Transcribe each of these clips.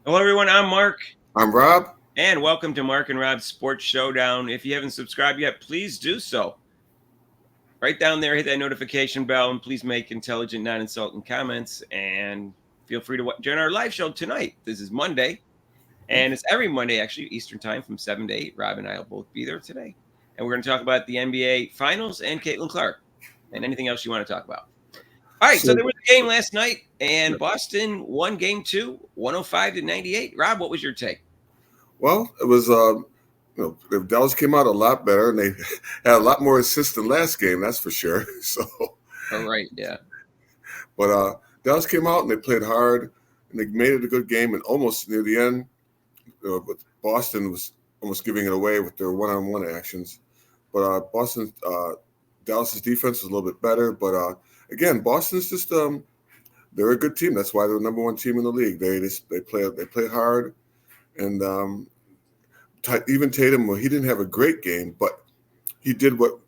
Hello, everyone. I'm Mark, I'm Rob. and welcome to Mark and Rob's Sports Showdown. If you haven't subscribed yet, please do so. Right down there, hit that notification bell, and please make intelligent, non-insulting comments. And feel free to join our live show tonight. This is Monday, and it's every Monday, actually, Eastern Time from 7 to 8. Rob and I will both be there today. And we're going to talk about the NBA Finals and Caitlin Clark and anything else you want to talk about. All right, so So, there was a game last night, and Boston won game two, 105-98. Rob, what was your take? well, it was the Dallas came out a lot better, and they had a lot more assists than last game. That's for sure. So, All right, yeah. but Dallas came out and they played hard, and they made it a good game. And almost near the end, with Boston was almost giving it away with their one-on-one actions. But Dallas's defense was a little bit better. But again, Boston's just they're a good team. That's why they're the number one team in the league. They play hard. And even Tatum, well, he didn't have a great game, but he did what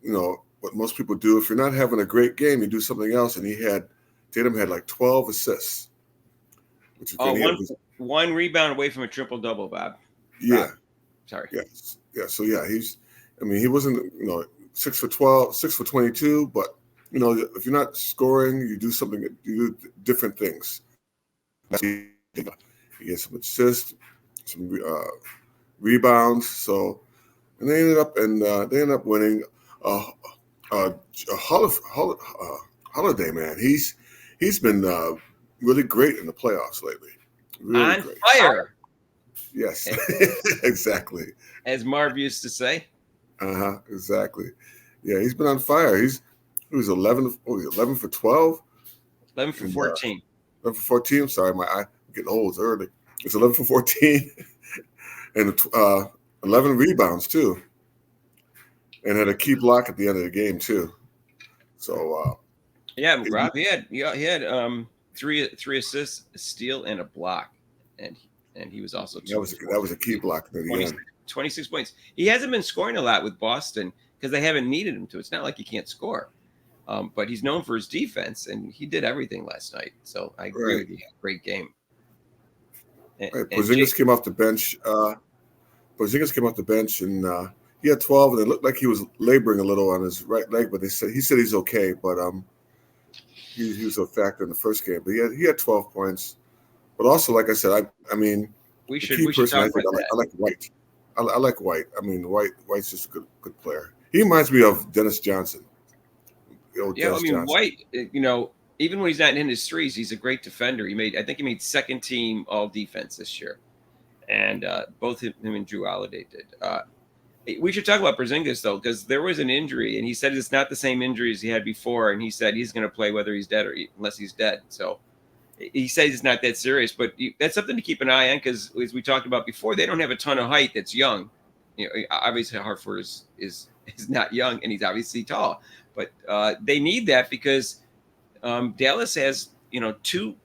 most people do. If you're not having a great game, you do something else. And Tatum had like 12 assists, which is Oh, good. one rebound away from a triple double, Bob. Yeah, Rob, sorry. yeah. So yeah, he wasn't 6 for 12, 6 for 22, but if you're not scoring, you do something. You do different things. He had some assists, some rebounds. So, and they ended up winning. Uh, Holiday, man, he's been really great in the playoffs lately. Really On great. fire, Yes, exactly. as Marv used to say. Exactly. Yeah, he's been on fire. He was 11 for 12 11 for and 14. 11 for 14. I'm sorry, I'm getting old early. It's 11 for 14 and 11 rebounds too, and had a key block at the end of the game too. So Yeah, Rob, he had three assists, a steal, and a block, and he was also that 2 was for that was a key block near the 20, end. 26 points. He hasn't been scoring a lot with Boston because they haven't needed him to. It's not like he can't score. But he's known for his defense, and he did everything last night. So I agree Right. with you. Great game. And, Right. and Jake, Porzingis came off the bench. And he had 12, and it looked like he was laboring a little on his right leg, but he said he's okay. But he was a factor in the first game. But he had 12 points. But also, like I said, I mean, we the should key we should person talk I think about I that. like White. I like White. I mean, White's just a good player. He reminds me of Dennis Johnson, the old Yeah, I Dennis mean Johnson. White. Even when he's not in his threes, he's a great defender. I think he made second team all defense this year, and both him and Drew Holiday did. We should talk about Porzingis though, because there was an injury, and he said it's not the same injury as he had before, and he said he's going to play whether he's dead or unless he's dead. So he says it's not that serious, but that's something to keep an eye on because, as we talked about before, they don't have a ton of height that's young. Obviously Hartford is not young, and he's obviously tall, but they need that because Dallas has two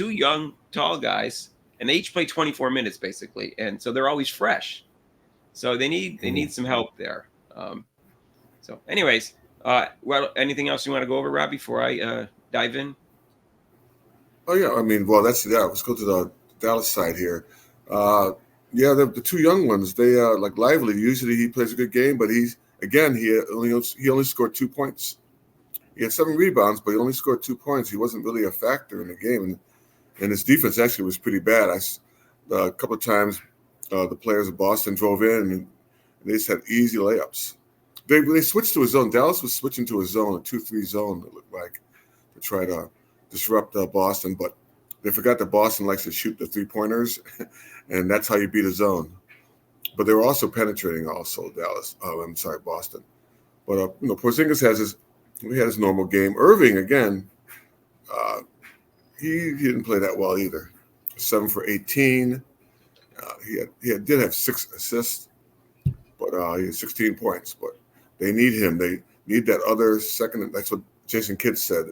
young tall guys, and they each play 24 minutes basically, and so they're always fresh. So they need some help there. Um, anyways, well, anything else you want to go over, Rob, before I dive in? Oh yeah, I mean, well, let's go to the Dallas side here. Uh, yeah, the two young ones, they like Lively. Usually he plays a good game, but he only scored 2 points. He had 7 rebounds, but he only scored 2 points. He wasn't really a factor in the game, and his defense actually was pretty bad. A couple of times, the players of Boston drove in and they just had easy layups. They switched to a zone. Dallas was switching to a zone, a 2-3 zone. It looked like to try to disrupt Boston, but they forgot that Boston likes to shoot the 3 pointers, and that's how you beat a zone. But they were also penetrating, also Dallas. I'm sorry, Boston. But Porzingis he had his normal game. Irving again, uh, he didn't play that well either. 7 for 18. Did have 6 assists, but he had 16 points. But they need him. They need that other second. That's what Jason Kidd said.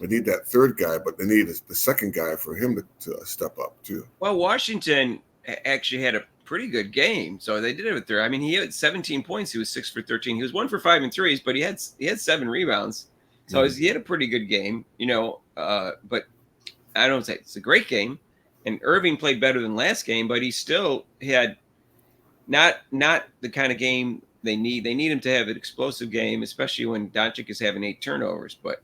They need that third guy, but they need the second guy for him to step up too. Well, Washington actually had a pretty good game, so they did have it there. I mean, he had 17 points. He was 6 for 13. He was 1 for 5 in threes, but he had 7 rebounds. So Mm-hmm. he had a pretty good game, but I don't say it's a great game. And Irving played better than last game, but he still had not the kind of game they need. They need him to have an explosive game, especially when Doncic is having 8 turnovers. But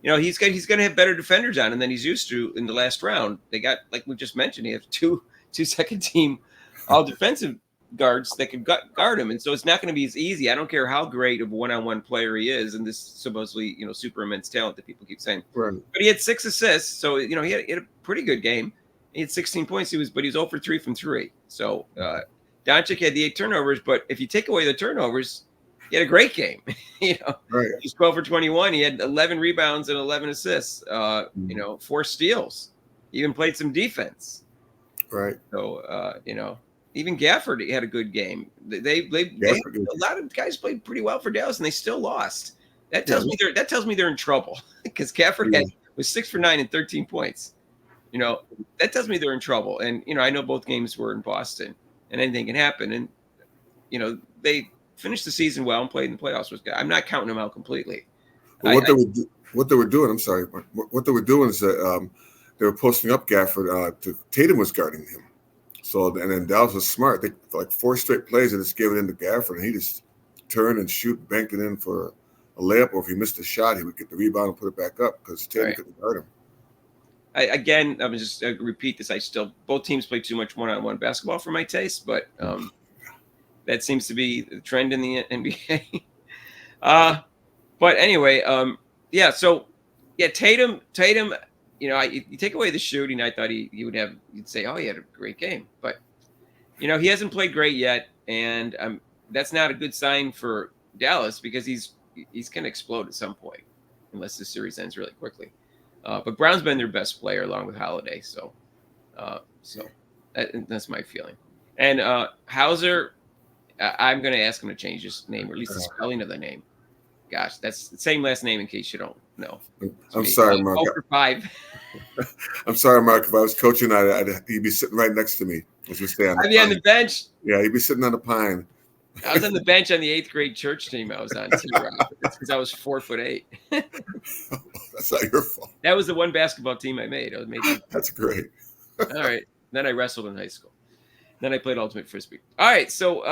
he's going to have better defenders on him than he's used to in the last round. They got, like we just mentioned, he has two second team all defensive guards that can guard him, and so it's not going to be as easy. I don't care how great of a one-on-one player he is, and this supposedly super immense talent that people keep saying. Right. But he had 6 assists, so he had a pretty good game. He had 16 points. He was 0 for 3 from 3. So Doncic had the 8 turnovers, but if you take away the turnovers, he had a great game. Right. He was 12 for 21. He had 11 rebounds and 11 assists. 4 steals. He even played some defense. Right. So even Gafford had a good game. They a lot of guys played pretty well for Dallas, and they still lost. That tells me they're in trouble because Gafford was 6 for 9 and 13 points. That tells me they're in trouble. And I know both games were in Boston, and anything can happen. And they finished the season well and played in the playoffs. I'm not counting them out completely. What they were doing. I'm sorry. What they were doing is that they were posting up Gafford. Tatum was guarding him. So and then Dallas was smart. They like 4 straight plays and just gave it into Gafford, and he just turned and banked it in for a layup. Or if he missed a shot, he would get the rebound and put it back up because Tatum couldn't guard him. I'm just repeat this. Both teams play too much one-on-one basketball for my taste, but that seems to be the trend in the NBA. But anyway, So Tatum. You take away the shooting, I thought you'd say, oh, he had a great game, but he hasn't played great yet, and that's not a good sign for Dallas because he's going to explode at some point, unless the series ends really quickly. But Brown's been their best player along with Holiday, so that's my feeling. And Hauser, I'm going to ask him to change his name, or at least the spelling of the name. Gosh, that's the same last name in case you don't know. I'm sorry, Mark. 0 for 5. I'm sorry, Mark. If I was coaching, he'd be sitting right next to me. Let's just stay on I'd be on the bench. Yeah, he'd be sitting on the pine. I was on the bench on the 8th grade church team I was on too, Rob. It's because I was 4'8". That's not your fault. That was the one basketball team I made. That's great. All right. Then I wrestled in high school. Then I played ultimate frisbee. All right. So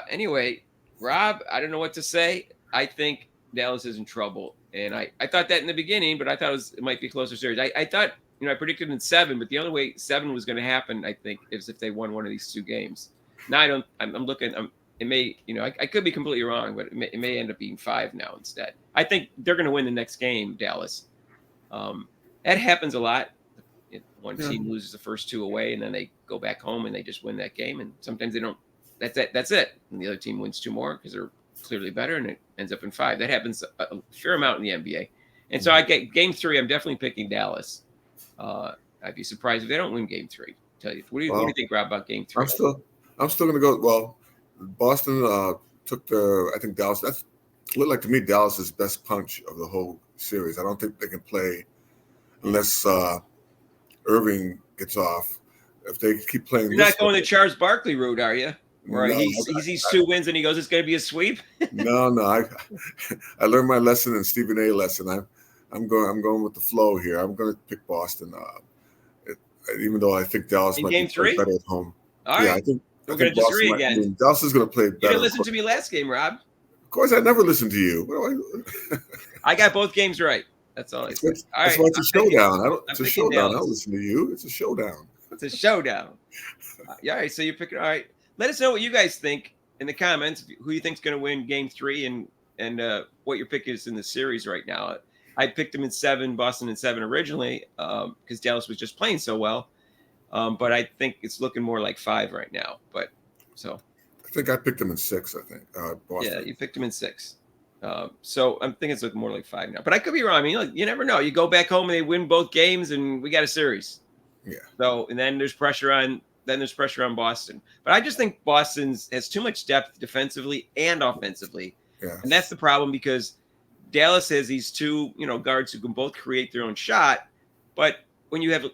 Anyway, Rob, I don't know what to say. I think Dallas is in trouble, and I thought that in the beginning, but I thought it might be a closer series. I thought I predicted in 7, but the only way 7 was going to happen, I think, is if they won one of these 2 games. Now I don't. I'm looking. It may, I could be completely wrong, but it may end up being 5 now instead. I think they're going to win the next game, Dallas. That happens a lot. One team loses the first 2 away, and then they go back home and they just win that game. And sometimes they don't. That's it. And the other team wins 2 more because they're clearly better, and it ends up in 5. That happens a fair amount in the NBA. And so I get game 3. I'm definitely picking Dallas. I'd be surprised if they don't win game 3. Tell you, what do you think, Rob, about game 3? I'm still going to go. Well, Boston took I think Dallas. That looked like to me Dallas's best punch of the whole series. I don't think they can play unless Irving gets off. If they keep playing, you're not going the Charles Barkley route, are you? Where he sees 2 wins and he goes, "It's going to be a sweep." No. I learned my lesson in Stephen A. lesson. I'm going with the flow here. I'm going to pick Boston, even though I think Dallas might game be 3 better at home. All right. I think we're going to disagree again. Dallas is going to play better. You didn't listen to me last game, Rob. Of course, I never listened to you. I got both games right. That's all I said. That's why it's a showdown. It's a showdown. I don't listen to you. It's a showdown. It's a showdown. All right. So you're picking. All right. Let us know what you guys think in the comments. Who you think's going to win game 3 and what your pick is in the series right now. I picked them in 7, Boston in 7 originally because Dallas was just playing so well. But I think it's looking more like 5 right now. I think I picked them in 6. I think Boston. Yeah, you picked them in 6. So I'm thinking it's looking more like 5 now. But I could be wrong. I mean, you never know. You go back home and they win both games, and we got a series. Yeah. So and then there's pressure on Boston. But I just think Boston has too much depth defensively and offensively. Yeah. And that's the problem because Dallas has these 2, guards who can both create their own shot. But when you have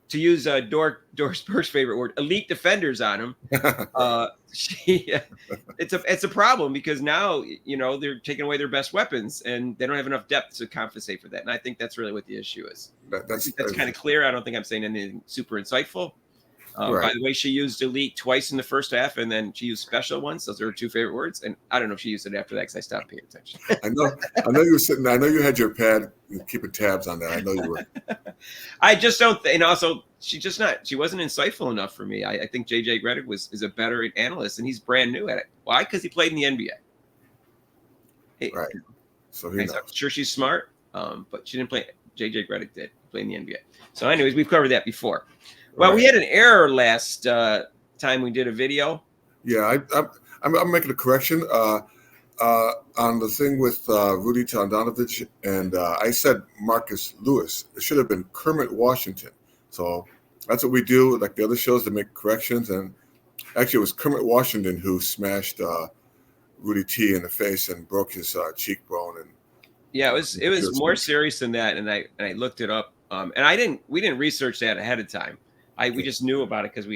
to use Doris Burke's favorite word, elite defenders on him. She it's a problem because now they're taking away their best weapons and they don't have enough depth to compensate for that. And I think that's really what the issue is. I think that's kind of clear. I don't think I'm saying anything super insightful. Right. By the way, she used elite twice in the first half, and then she used special once. Those are her two favorite words. And I don't know if she used it after that because I stopped paying attention. I know you were sitting there. I know you had your pad keeping tabs on that. I know you were. I just don't. And also, she wasn't insightful enough for me. I think JJ Redick is a better analyst, and he's brand new at it. Why? Because he played in the NBA. Right. So I'm sure she's smart, but she didn't play. JJ Redick did play in the NBA. So, anyways, we've covered that before. Well, we had an error last time we did a video. Yeah, I'm making a correction on the thing with Rudy Tomjanovich, and I said Marcus Lewis. It should have been Kermit Washington. So that's what we do, like the other shows, to make corrections. And actually, it was Kermit Washington who smashed Rudy T in the face and broke his cheekbone. And yeah, it was more serious than that. And I looked it up, and we didn't research that ahead of time. We just knew about it because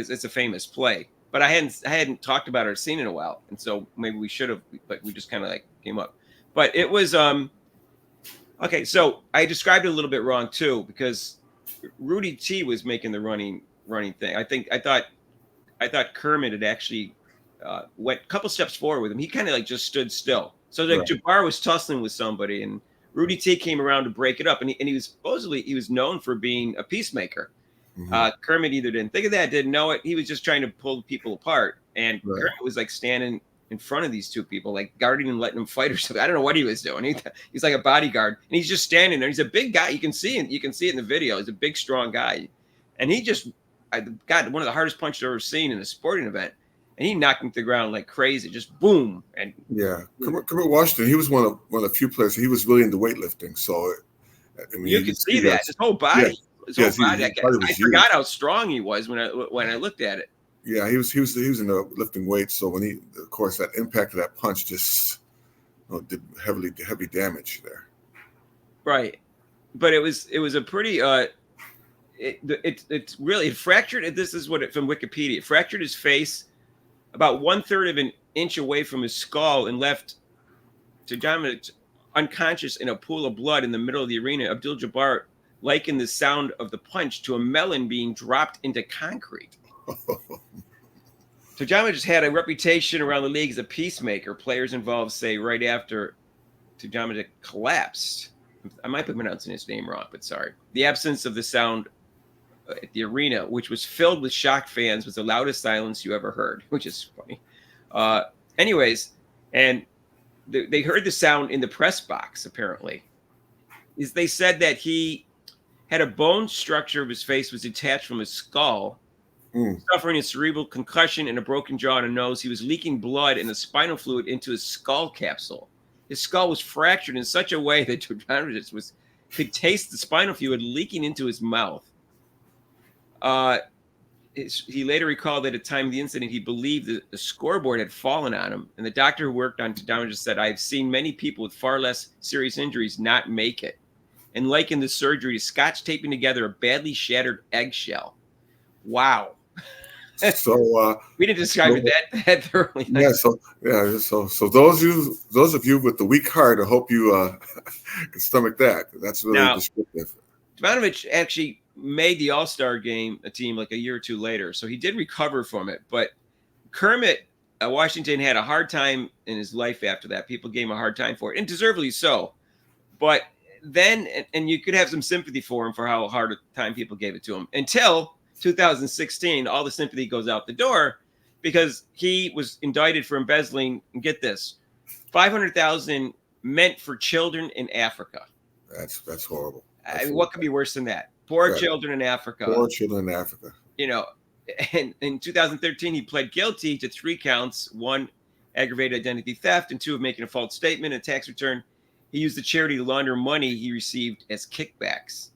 it's a famous play, but I hadn't talked about it or seen it in a while, and so maybe we should have, but we just kind of like came up. But it was okay. So I described it a little bit wrong too because Rudy T was making the running thing. I thought Kermit had actually went a couple steps forward with him. He kind of like just stood still. So like Jabbar was tussling with somebody, and Rudy T came around to break it up, and he was supposedly known for being a peacemaker. Mm-hmm. Kermit either didn't think of that, didn't know it. He was just trying to pull people apart. And Kermit was like standing in front of these two people, like guarding and letting them fight or something. I don't know what he was doing. He's like a bodyguard, and he's just standing there. He's a big guy. You can see it in the video. He's a big, strong guy. And he just got one of the hardest punches I've ever seen in a sporting event. And he knocked him to the ground like crazy, just boom. And Kermit Washington, he was one of the few players. He was really into weightlifting. So I mean, you can see that. His whole body. Yeah. I forgot how strong he was when I looked at it. Yeah, he was into lifting weights. So when of course, that impact of that punch just did heavy damage there. Right, but it was a pretty it's really fractured. This is what from Wikipedia. It fractured his face about 1/3 of an inch away from his skull and left Tomjanovich unconscious in a pool of blood in the middle of the arena. Abdul-Jabbar likened the sound of the punch to a melon being dropped into concrete. Tomjanovich had a reputation around the league as a peacemaker. Players involved say right after Tomjanovich collapsed. I might be pronouncing his name wrong, but sorry. The absence of the sound at the arena, which was filled with shocked fans, was the loudest silence you ever heard, which is funny. Anyways, and they heard the sound in the press box, apparently. They said that he had a bone structure of his face was detached from his skull, suffering a cerebral concussion and a broken jaw and a nose. He was leaking blood and the spinal fluid into his skull capsule. His skull was fractured in such a way that Tomjanovich could taste the spinal fluid leaking into his mouth. He later recalled that at the time of the incident, he believed that the scoreboard had fallen on him. And the doctor who worked on Tomjanovich said, "I have seen many people with far less serious injuries not make it," and likened the surgery to scotch taping together a badly shattered eggshell. Wow. So we didn't describe it that thoroughly. Yeah. So those of you with the weak heart, I hope you can stomach that. That's really descriptive. Tomjanovich actually made the All-Star game a team like a year or two later, so he did recover from it. But Kermit Washington had a hard time in his life after that. People gave him a hard time for it, and deservedly so. But then, and you could have some sympathy for him for how hard a time people gave it to him until 2016. All the sympathy goes out the door because he was indicted for embezzling, and get this, $500,000 meant for children in Africa. That's horrible. What could be worse than that? Poor children in Africa. Poor children in Africa. And in 2013, he pled guilty to 3 counts: 1, aggravated identity theft, and 2, of making a false statement, a tax return. He used the charity to launder money he received as kickbacks.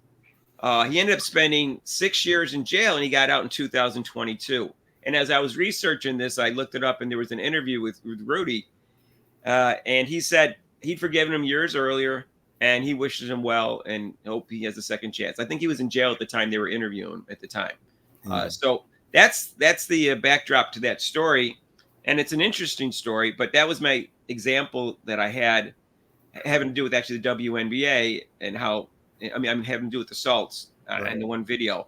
He ended up spending 6 years in jail, and he got out in 2022. And as I was researching this, I looked it up, and there was an interview with Rudy, and he said he'd forgiven him years earlier. and he wishes him well and hope he has a second chance. I think he was in jail at the time they were interviewing at the time. So that's the backdrop to that story, and it's an interesting story. But that was my example that I had having to do with actually the WNBA and how I'm having to do with the Salts and the one video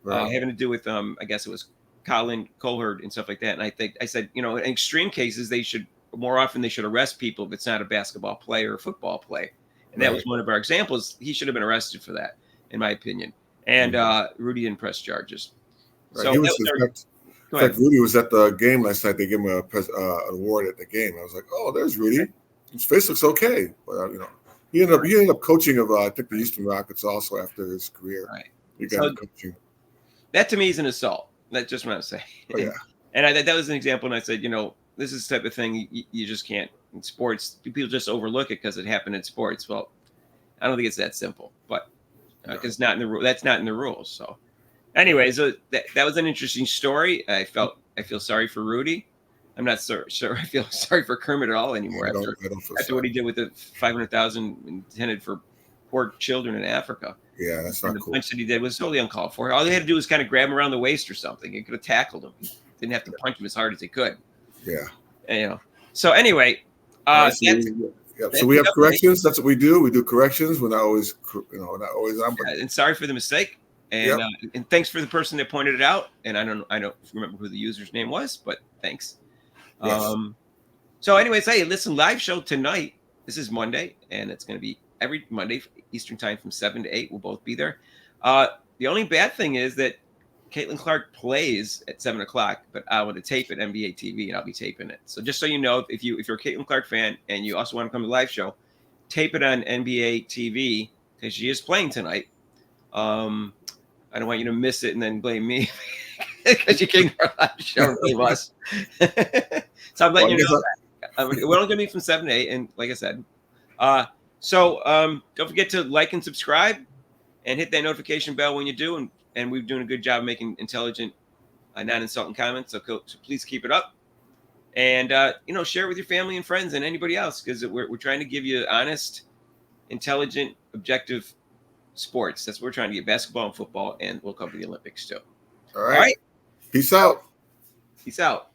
Right. having to do with I guess it was Colin Colherd and stuff like that. And I think I said, in extreme cases they should more often they should arrest people if it's not a basketball play or a football play. And that was Right. one of our examples. He should have been arrested for that, in my opinion. And Rudy didn't press charges. Right. So He that was was our. Go in ahead. fact, Rudy was at the game last night. They gave him an award at the game. I was like, oh, there's Rudy. His face looks okay, but he ended up coaching of I think the Houston Rockets also after his career. Right. He got So into coaching. that to me is an assault. That's just what I'm saying. Oh yeah. And that was an example. And I said, this is the type of thing you just can't in sports. People just overlook it because it happened in sports. Well, I don't think it's that simple, but because it's not in the rule. That's not in the rules. So, anyway, so that was an interesting story. I feel sorry for Rudy. I'm not sure I feel sorry for Kermit at all anymore I don't feel after sorry. what he did with the 500,000 intended for poor children in Africa. Yeah, that's And not the cool. punch that he did was totally uncalled for. All they had to do was kind of grab him around the waist or something. He could have tackled him. He didn't have to punch him as hard as he could. Yeah. And, So anyway, All right, so we have corrections. That's what we do. We do corrections. We're not always, not always on. But and sorry for the mistake. And and thanks for the person that pointed it out. And I don't remember who the user's name was, but thanks. Yes. So anyways, hey, listen, live show tonight. This is Monday, and it's going to be every Monday Eastern time from 7 to 8. We'll both be there. The only bad thing is that Caitlin Clark plays at 7 o'clock, but I want to tape it NBA TV, and I'll be taping it. So just so you know, if you're a Caitlin Clark fan and you also want to come to the live show, tape it on NBA TV because she is playing tonight. I don't want you to miss it and then blame me because you came to our live show and blame us. So I'm letting you know that. We're only going to be from 7 to 8, and like I said. So don't forget to like and subscribe and hit that notification bell when you do. And we're doing a good job making intelligent, non-insulting comments. So please keep it up. And, share it with your family and friends and anybody else because we're trying to give you honest, intelligent, objective sports. That's what we're trying to get, basketball and football, and we'll cover the Olympics too. All right. Peace out. Peace out.